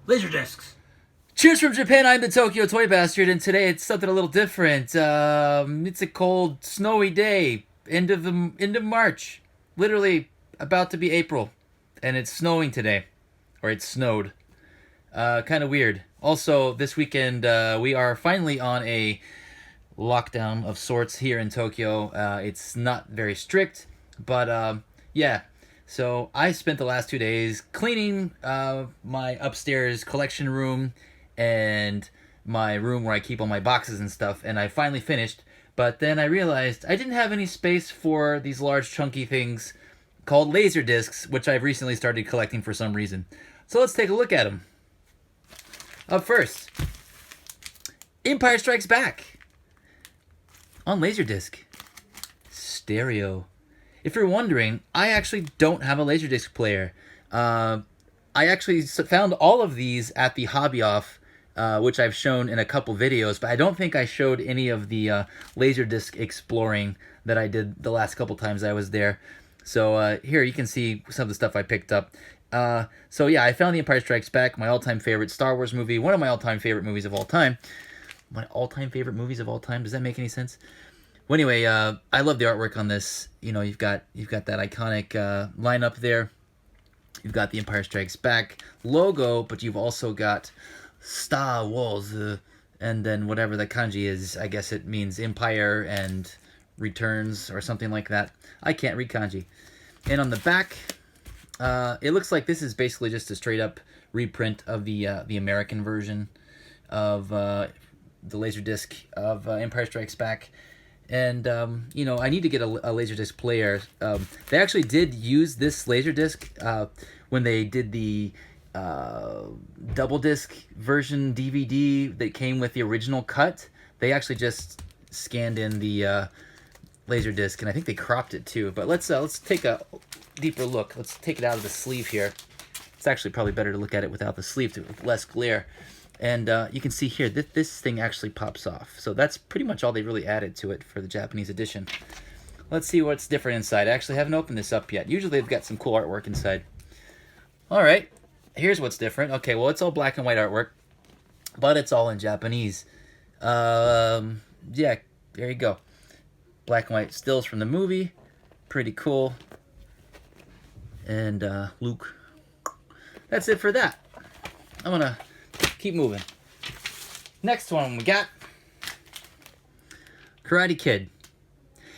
Laserdiscs. Cheers from Japan, I'm the Tokyo Toy Bastard, and today it's something a little different. It's a cold, snowy day, end of March. Literally about to be April. And it's snowing today. Or it snowed. Kind of weird. Also, this weekend, we are finally on a lockdown of sorts here in Tokyo. It's not very strict, but yeah. So I spent the last 2 days cleaning my upstairs collection room and my room where I keep all my boxes and stuff, and I finally finished. But then I realized I didn't have any space for these large chunky things called Laserdiscs, which I've recently started collecting for some reason. So let's take a look at them. Up first, Empire Strikes Back on Laserdisc. Stereo. If you're wondering, I actually don't have a Laserdisc player. I actually found all of these at the Hobby Off, which I've shown in a couple videos, but I don't think I showed any of the Laserdisc exploring that I did the last couple times I was there. So here you can see some of the stuff I picked up. So yeah, I found The Empire Strikes Back, my all-time favorite Star Wars movie, one of my all-time favorite movies of all time. My all-time favorite movies of all time? Does that make any sense? Well, anyway, I love the artwork on this. You know, you've got that iconic lineup there. You've got the Empire Strikes Back logo, but you've also got Star Wars, and then whatever the kanji is. I guess it means Empire and Returns or something like that. I can't read kanji. And on the back, it looks like this is basically just a straight up reprint of the American version of the Laserdisc of Empire Strikes Back. And, you know, I need to get a Laserdisc player. They actually did use this Laserdisc when they did the double disc version DVD that came with the original cut. They actually just scanned in the Laserdisc, and I think they cropped it too. But let's take a deeper look. Let's take it out of the sleeve here. It's actually probably better to look at it without the sleeve to less glare. And you can see here that this thing actually pops off. So that's pretty much all they really added to it for the Japanese edition. Let's see what's different inside. I actually haven't opened this up yet. Usually they've got some cool artwork inside. All right, here's what's different. Okay, well, it's all black and white artwork, but it's all in Japanese. Yeah, there you go. Black and white stills from the movie. Pretty cool. And Luke. That's it for that. I'm going to keep moving. Next one we got Karate Kid.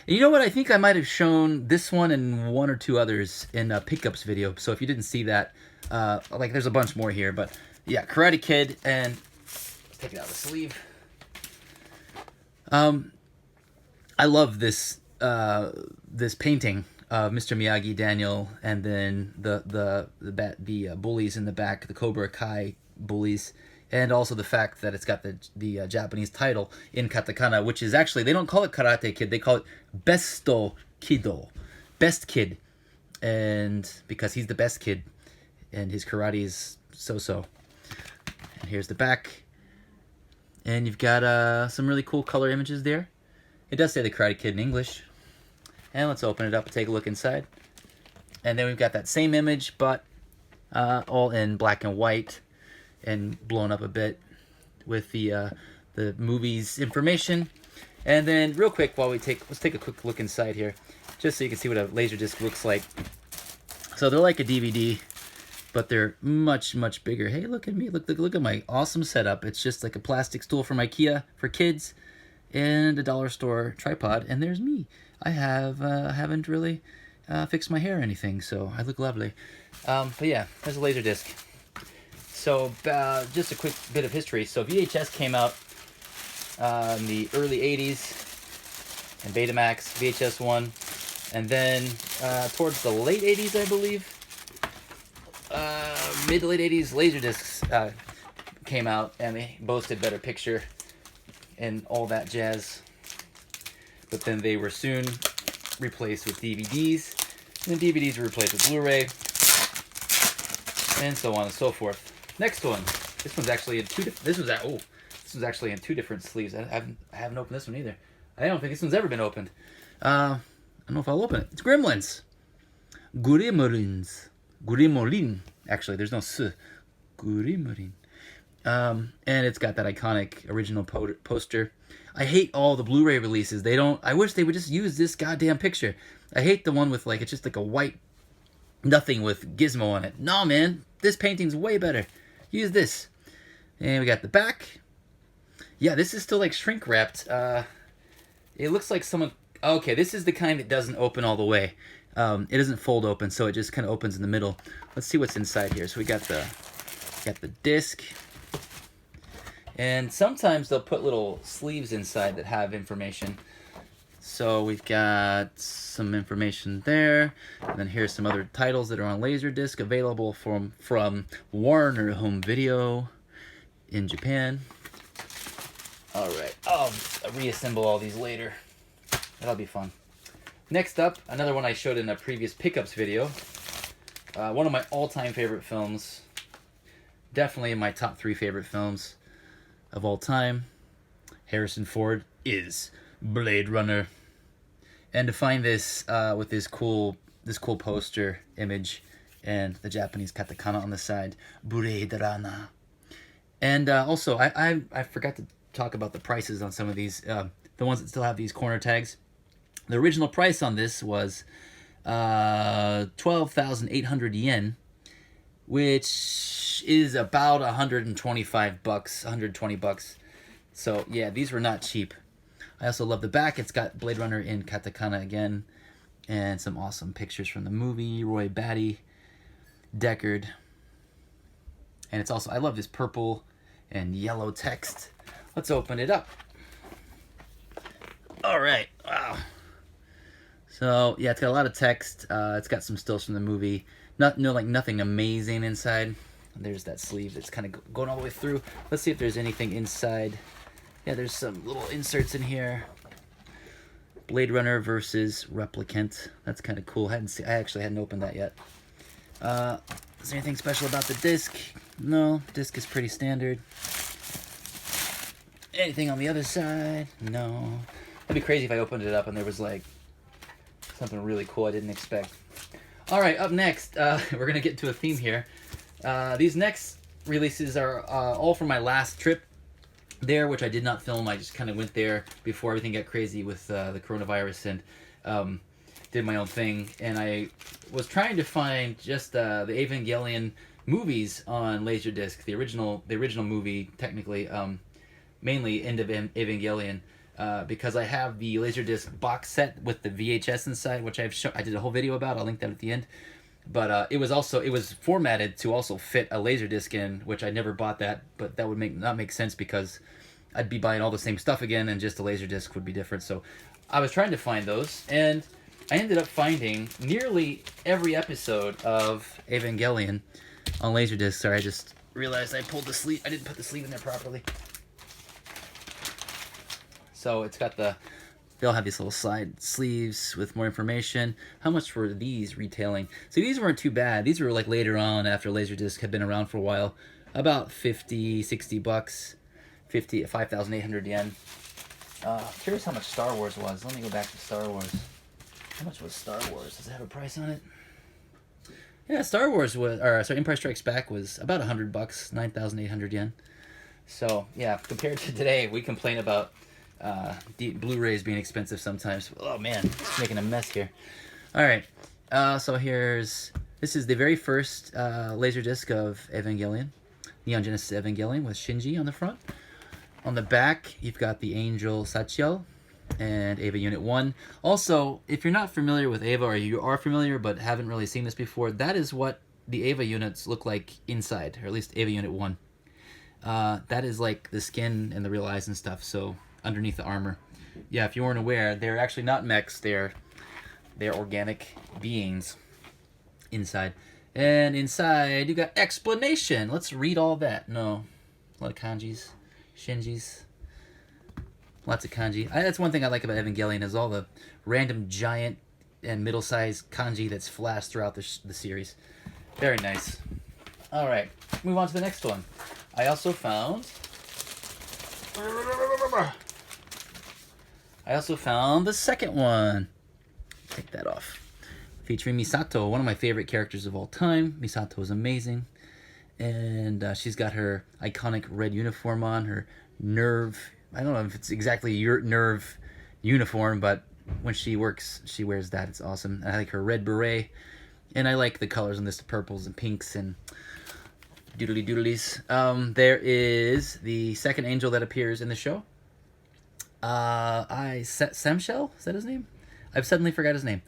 And you know what? I think I might have shown this one and one or two others in a pickups video. So if you didn't see that, like there's a bunch more here. But yeah, Karate Kid, and let's take it out of the sleeve. I love this this painting of Mr. Miyagi, Daniel, and then the bullies in the back, the Cobra Kai bullies. And also the fact that it's got the Japanese title in katakana, which is actually, they don't call it Karate Kid, they call it Besto Kido. Best Kid. And because he's the best kid, and his karate is so-so. And here's the back. And you've got some really cool color images there. It does say the Karate Kid in English. And let's open it up and take a look inside. And then we've got that same image, but all in black and white, and blown up a bit with the movie's information. And then real quick, let's take a quick look inside here, just so you can see what a Laserdisc looks like. So they're like a DVD, but they're much bigger. Hey, look at me! Look at my awesome setup. It's just like a plastic stool from IKEA for kids, and a dollar store tripod. And there's me. I haven't really fixed my hair or anything, so I look lovely. But yeah, there's a Laserdisc. So, just a quick bit of history. So, VHS came out in the early 80s, and Betamax, VHS 1. And then, towards the late 80s, I believe, mid to late 80s, Laserdiscs came out, and they boasted better picture and all that jazz. But then they were soon replaced with DVDs, and then DVDs were replaced with Blu-ray, and so on and so forth. Next one. This one's actually in this was actually in two different sleeves. I haven't opened this one either. I don't think this one's ever been opened. I don't know if I'll open it. It's Gremlins. Gremlins. Actually, there's no s. Gremlin. And it's got that iconic original poster. I hate all the Blu-ray releases. They don't. I wish they would just use this goddamn picture. I hate the one with like it's just like a white nothing with Gizmo on it. No, man, this painting's way better. Use this. And we got the back. Yeah, this is still like shrink wrapped. It looks like someone. Okay, this is the kind that doesn't open all the way. It doesn't fold open, so it just kind of opens in the middle. Let's see what's inside here. So we got the disc. And sometimes they'll put little sleeves inside that have information. So we've got some information there. And then here's some other titles that are on Laserdisc available from Warner Home Video in Japan. Alright, I'll reassemble all these later. That'll be fun. Next up, another one I showed in a previous pickups video. One of my all-time favorite films. Definitely in my top 3 favorite films of all time. Harrison Ford is Blade Runner. And to find this with this cool poster image and the Japanese katakana on the side, Blade Runner. And also, I forgot to talk about the prices on some of these, the ones that still have these corner tags. The original price on this was 12,800 yen, which is about 125 bucks, 120 bucks. So yeah, these were not cheap. I also love the back. It's got Blade Runner in katakana again, and some awesome pictures from the movie. Roy Batty, Deckard, and it's also, I love this purple and yellow text. Let's open it up. All right, wow. So yeah, it's got a lot of text. It's got some stills from the movie. Nothing amazing inside. There's that sleeve that's kind of going all the way through. Let's see if there's anything inside. Yeah, there's some little inserts in here. Blade Runner versus Replicant. That's kind of cool. I actually hadn't opened that yet. Is there anything special about the disc? No, disc is pretty standard. Anything on the other side? No. That'd be crazy if I opened it up and there was like something really cool I didn't expect. All right, up next, we're gonna get to a theme here. These next releases are all from my last trip there, which I did not film. I just kind of went there before everything got crazy with the coronavirus and did my own thing. And I was trying to find just the Evangelion movies on Laserdisc, the original movie, technically, mainly End of Evangelion. Because I have the Laserdisc box set with the VHS inside, which I did a whole video about. I'll link that at the end. But it was formatted to also fit a Laserdisc in, which I never bought that. But that would not make sense because I'd be buying all the same stuff again, and just the Laserdisc would be different. So I was trying to find those, and I ended up finding nearly every episode of Evangelion on Laserdisc. Sorry, I just realized I pulled the sleeve. I didn't put the sleeve in there properly. So it's got they'll have these little side sleeves with more information. How much were these retailing? So these weren't too bad. These were like later on after Laserdisc had been around for a while. About 50, 60 bucks. 5,800 yen. Curious how much Star Wars was. Let me go back to Star Wars. How much was Star Wars? Does it have a price on it? Yeah, Star Wars Empire Strikes Back was about 100 bucks, 9,800 yen. So yeah, compared to today, we complain about Blu-rays being expensive sometimes. Oh man, it's making a mess here. All right, so this is the very first Laserdisc of Evangelion, Neon Genesis Evangelion with Shinji on the front. On the back, you've got the Angel Sachiel and Eva Unit 1. Also, if you're not familiar with Eva, or you are familiar but haven't really seen this before, that is what the Eva units look like inside, or at least Eva Unit 1. That is like the skin and the real eyes and stuff, so underneath the armor. Yeah, if you weren't aware, they're actually not mechs, they're organic beings inside. And inside, you got explanation. Let's read all that. No, a lot of kanjis, shinjis, lots of kanji. That's one thing I like about Evangelion is all the random giant and middle-sized kanji that's flashed throughout the series. Very nice. All right, move on to the next one. I also found the second one. Take that off. Featuring Misato, one of my favorite characters of all time. Misato is amazing. And she's got her iconic red uniform on, her nerve. I don't know if it's exactly your nerve uniform, but when she works, she wears that. It's awesome. I like her red beret, and I like the colors on this, the purples and pinks and doodly doodlies. There is the second angel that appears in the show. Samshel? Is that his name? I've suddenly forgot his name.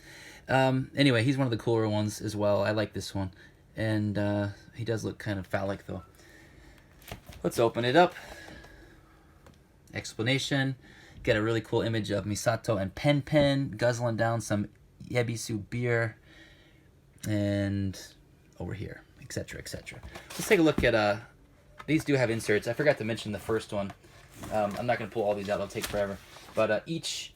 Anyway, he's one of the cooler ones as well. I like this one. And he does look kind of phallic, though. Let's open it up. Explanation. Get a really cool image of Misato and Pen Pen guzzling down some Yebisu beer. And over here, etc., etc. Let's take a look at... these do have inserts. I forgot to mention the first one. I'm not going to pull all these out. It'll take forever. But each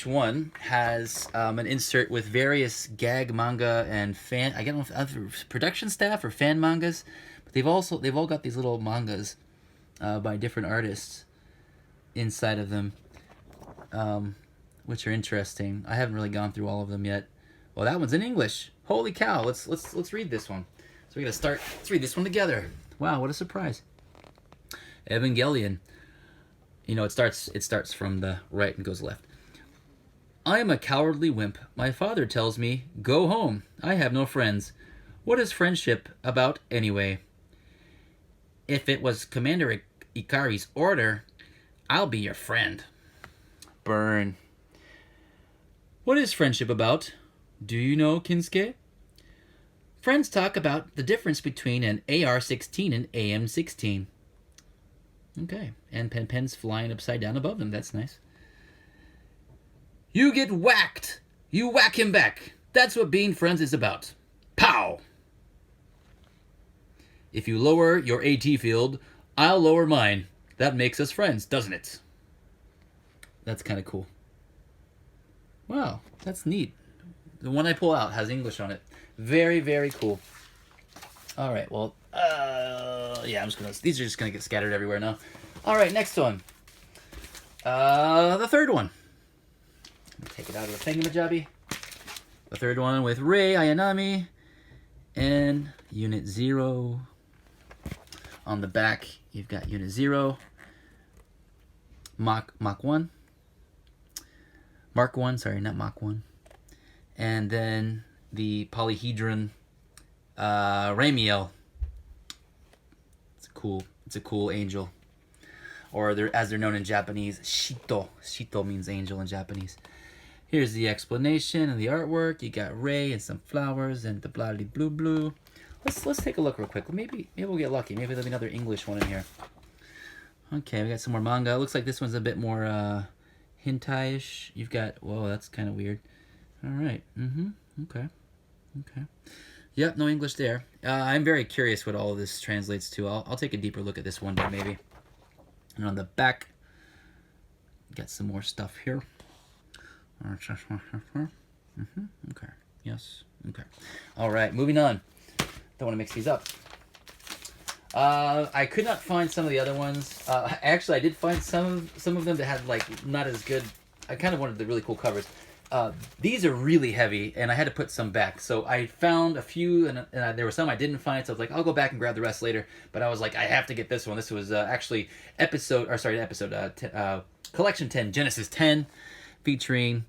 one has an insert with various gag manga and fan. I don't know if other production staff or fan mangas, but they've all got these little mangas by different artists inside of them, which are interesting. I haven't really gone through all of them yet. Well, that one's in English. Holy cow! Let's read this one. So we gotta start. Let's read this one together. Wow, what a surprise! Evangelion. You know, it starts from the right and goes left. I am a cowardly wimp. My father tells me, go home. I have no friends. What is friendship about anyway? If it was Commander Ikari's order, I'll be your friend. Burn. What is friendship about? Do you know, Kinsuke? Friends talk about the difference between an AR-16 and AM-16. Okay, and Pen Pen's flying upside down above them. That's nice. You get whacked. You whack him back. That's what being friends is about. Pow! If you lower your AT field, I'll lower mine. That makes us friends, doesn't it? That's kind of cool. Wow, that's neat. The one I pull out has English on it. Very, very cool. All right, well, yeah, these are just gonna get scattered everywhere now. All right, next one. The third one. Take it out of the thingamajabby. The third one with Rei Ayanami and Unit 0. On the back, you've got Unit 0, Mach 1. Mark 1, sorry, not Mach 1. And then the polyhedron Ramiel. It's a cool angel. Or as they're known in Japanese, Shito. Shito means angel in Japanese. Here's the explanation and the artwork. You got Rei and some flowers and the bloody blue blue. Let's take a look real quick. Maybe we'll get lucky. Maybe there'll be another English one in here. Okay, we got some more manga. Looks like this one's a bit more hentai-ish. You've got... Whoa, that's kind of weird. All right. Okay. Yep, no English there. I'm very curious what all of this translates to. I'll take a deeper look at this one day, maybe. And on the back, got some more stuff here. Okay. Yes. Okay. All right. Moving on. Don't want to mix these up. I could not find some of the other ones. Actually, I did find some of them that had like not as good. I kind of wanted the really cool covers. These are really heavy, and I had to put some back. So I found a few, and there were some I didn't find. So I was like, I'll go back and grab the rest later. But I was like, I have to get this one. This was actually Collection 10, Genesis 10, featuring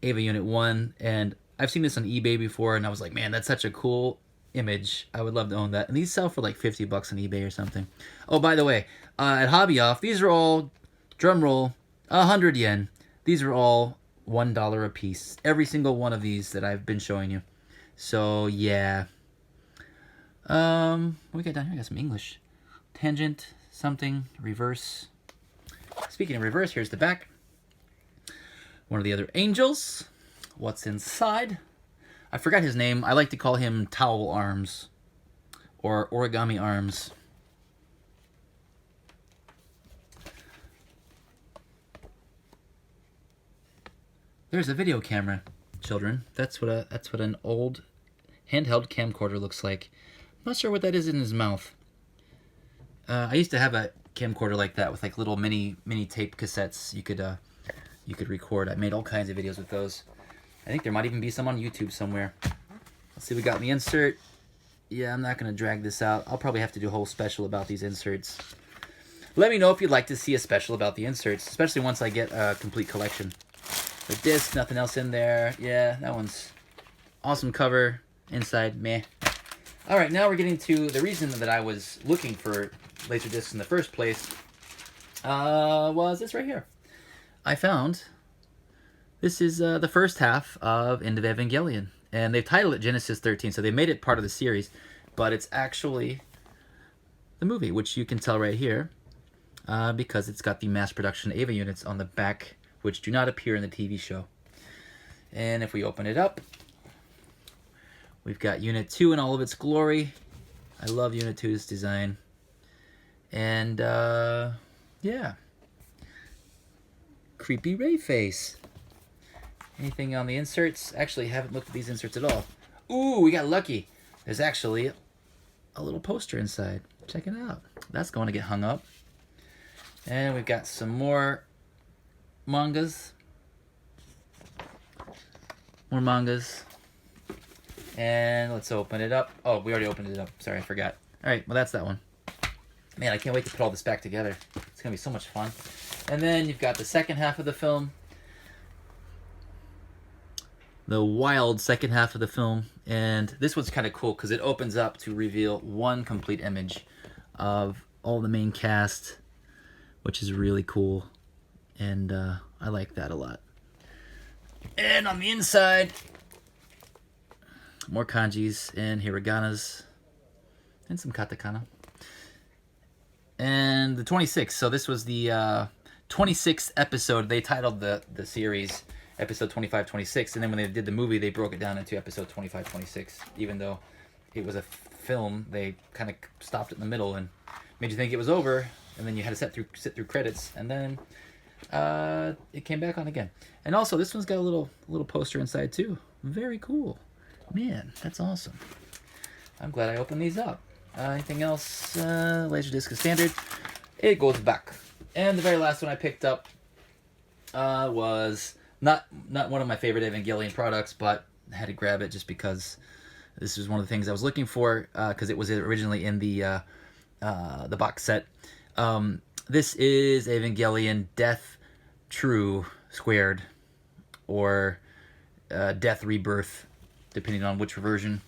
Ava Unit 1. And I've seen this on eBay before, and I was like, man, that's such a cool image. I would love to own that. And these sell for like $50 on eBay or something. Oh, by the way, at Hobby Off, these are all, drum roll, 100 yen. These are all $1 a piece. Every single one of these that I've been showing you. So yeah. What we got down here? I got some English. Tangent, something, reverse. Speaking of reverse, here's the back. One of the other angels. What's inside? I forgot his name. I like to call him Towel Arms or Origami Arms. There's a video camera, children. That's what an old handheld camcorder looks like. I'm not sure what that is in his mouth. I used to have a camcorder like that with like little mini tape cassettes you could record. I made all kinds of videos with those. I think there might even be some on YouTube somewhere. Let's see what we got in the insert. Yeah, I'm not going to drag this out. I'll probably have to do a whole special about these inserts. Let me know if you'd like to see a special about the inserts, especially once I get a complete collection. The disc, nothing else in there. Yeah, that one's awesome cover. Inside, meh. All right, now we're getting to the reason that I was looking for Laserdiscs in the first place. Was this right here. I found this is the first half of End of Evangelion. And they've titled it Genesis 13, so they made it part of the series. But it's actually the movie, which you can tell right here. Because it's got the mass production Ava units on the back, which do not appear in the TV show. And if we open it up, we've got Unit 2 in all of its glory. I love Unit 2's design. And, yeah. Creepy Ray face. Anything on the inserts? Actually, haven't looked at these inserts at all. Ooh, we got lucky. There's actually a little poster inside. Check it out. That's going to get hung up. And we've got some more mangas. More mangas. And let's open it up. Oh, we already opened it up. Sorry, I forgot. All right, well, that's that one. Man, I can't wait to put all this back together. It's going to be so much fun. And then you've got the second half of the film. The wild second half of the film. And this one's kind of cool because it opens up to reveal one complete image of all the main cast, which is really cool. And I like that a lot. And on the inside, more kanjis and hiraganas and some katakana. And the 26th. So this was the 26th episode. They titled the series episode 25, 26. And then when they did the movie, they broke it down into episode 25, 26. Even though it was a film, they kind of stopped it in the middle and made you think it was over. And then you had to sit through credits. And then it came back on again. And also, this one's got a little poster inside, too. Very cool. Man, that's awesome. I'm glad I opened these up. Anything else? Laserdisc is standard. It goes back. And the very last one I picked up was not one of my favorite Evangelion products, but I had to grab it just because this was one of the things I was looking for, because it was originally in the box set. This is Evangelion Death True Squared, or Death Rebirth, depending on which version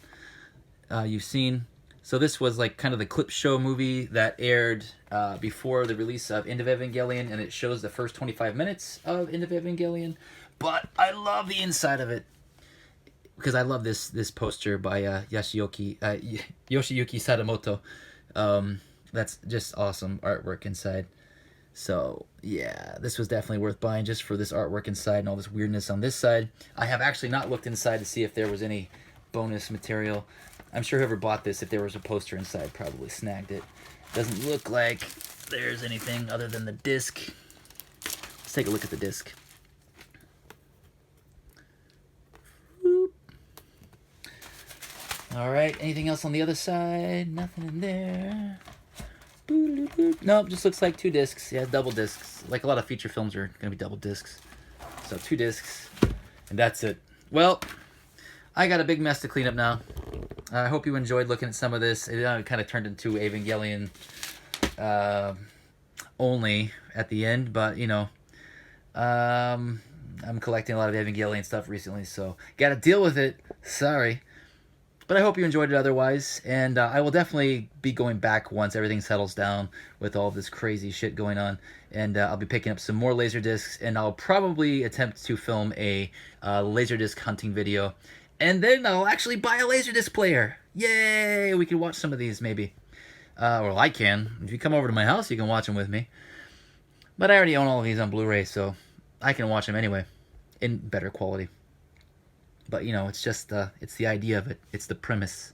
you've seen. So this was like kind of the clip show movie that aired before the release of End of Evangelion, and it shows the first 25 minutes of End of Evangelion. But I love the inside of it because I love this poster by Yoshiyuki Sadamoto. That's just awesome artwork inside. So yeah, this was definitely worth buying just for this artwork inside and all this weirdness on this side. I have actually not looked inside to see if there was any bonus material. I'm sure whoever bought this, if there was a poster inside, probably snagged it. Doesn't look like there's anything other than the disc. Let's take a look at the disc. All right, anything else on the other side? Nothing in there. Nope, just looks like 2 discs. Yeah, double discs. Like a lot of feature films are going to be double discs. So 2 discs, and that's it. Well, I got a big mess to clean up now. I hope you enjoyed looking at some of this. It kind of turned into Evangelion only at the end, but, you know, I'm collecting a lot of Evangelion stuff recently, so got to deal with it. Sorry. But I hope you enjoyed it otherwise, and I will definitely be going back once everything settles down with all this crazy shit going on, and I'll be picking up some more Laserdiscs, and I'll probably attempt to film a Laserdisc hunting video, and then I'll actually buy a Laserdisc player. Yay! We can watch some of these, maybe. Well, I can. If you come over to my house, you can watch them with me. But I already own all of these on Blu-ray, so I can watch them anyway, in better quality. But, you know, it's just, it's the idea of it. It's the premise.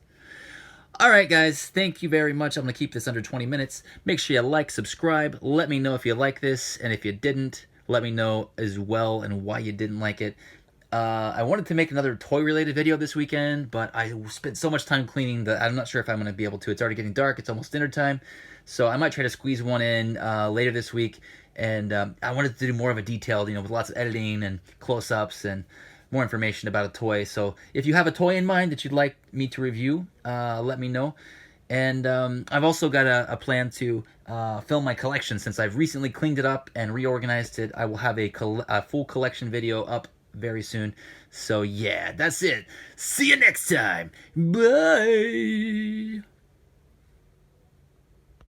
All right, guys. Thank you very much. I'm going to keep this under 20 minutes. Make sure you like, subscribe. Let me know if you like this. And if you didn't, let me know as well and why you didn't like it. I wanted to make another toy-related video this weekend, but I spent so much time cleaning that I'm not sure if I'm going to be able to. It's already getting dark. It's almost dinner time. So I might try to squeeze one in later this week. And I wanted to do more of a detailed, you know, with lots of editing and close-ups and more information about a toy. So if you have a toy in mind that you'd like me to review, let me know. And I've also got a plan to film my collection. Since I've recently cleaned it up and reorganized it, I will have a full collection video up very soon. So yeah, that's it. See you next time. Bye.